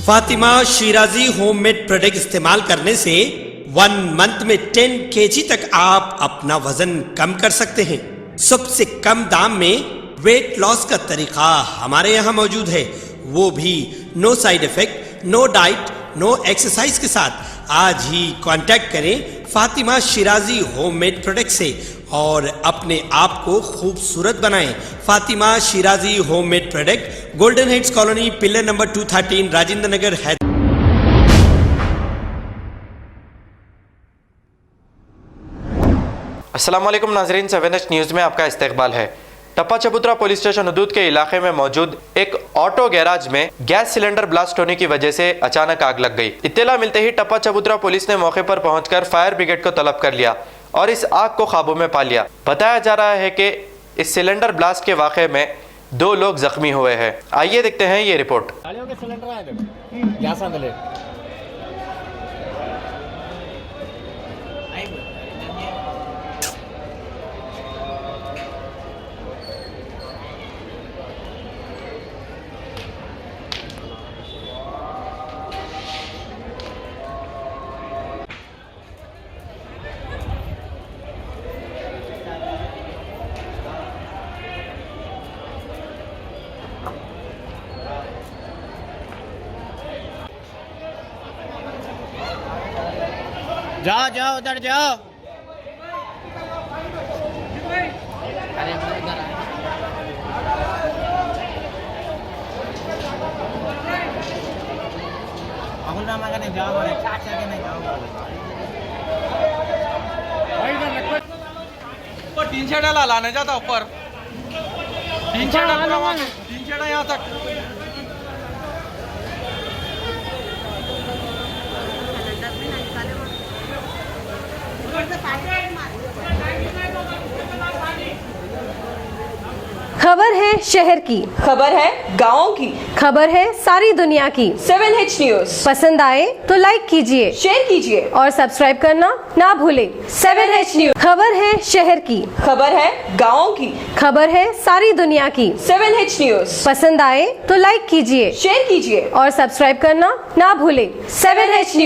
Fatima Shirazi homemade product इस्तेमाल करने से 1 मंथ में 10 kg तक आप अपना वजन कम कर सकते हैं। सबसे कम दाम में वेट लॉस का तरीका हमारे यहाँ मौजूद है, वो भी no side effect, no diet, no exercise के साथ। आज ही कांटेक्ट करें फातिमा शिराजी होममेड प्रोडक्ट से और अपने आप को खूबसूरत बनाएं। Fatima Shirazi homemade product, golden heads colony, pillar number 213, Rajendra Nagar, Hyderabad. अस्सलाम वालेकुम नाजरीन, 7H न्यूज़ में आपका इस्तकबाल है। टप्पा चबूतरा पुलिस स्टेशन हदूद के इलाके में मौजूद एक ऑटो गैराज में गैस सिलेंडर ब्लास्ट होने की वजह से अचानक आग लग गई। इत्तला मिलते ही टप्पा चबूतरा पुलिस ने मौके पर पहुंचकर फायर ब्रिगेड को तलब कर लिया और इस आग को काबू में पा लिया। बताया जा रहा है कि इस सिलेंडर ब्लास्ट के वाक़े में 2 लोग जख्मी हुए हैं। आइए देखते हैं ये रिपोर्ट। जाओ जाओ उधर जाओ। अरे अहुल रामा का नहीं जाओ, चाचा के नहीं जाओ। ऊपर 3 शेड लाने जाता, ऊपर 3 शेड यहाँ तक। खबर है शहर की, खबर है गाँव की, खबर है सारी दुनिया की। 7H न्यूज़ पसंद आए तो लाइक कीजिए, शेयर कीजिए और सब्सक्राइब करना ना भूलें। 7H न्यूज़ खबर है शहर की, खबर है गाँव की, खबर है सारी दुनिया की। 7H न्यूज़ पसंद आए तो लाइक कीजिए, शेयर कीजिए और सब्सक्राइब करना ना भूलें। 7H news.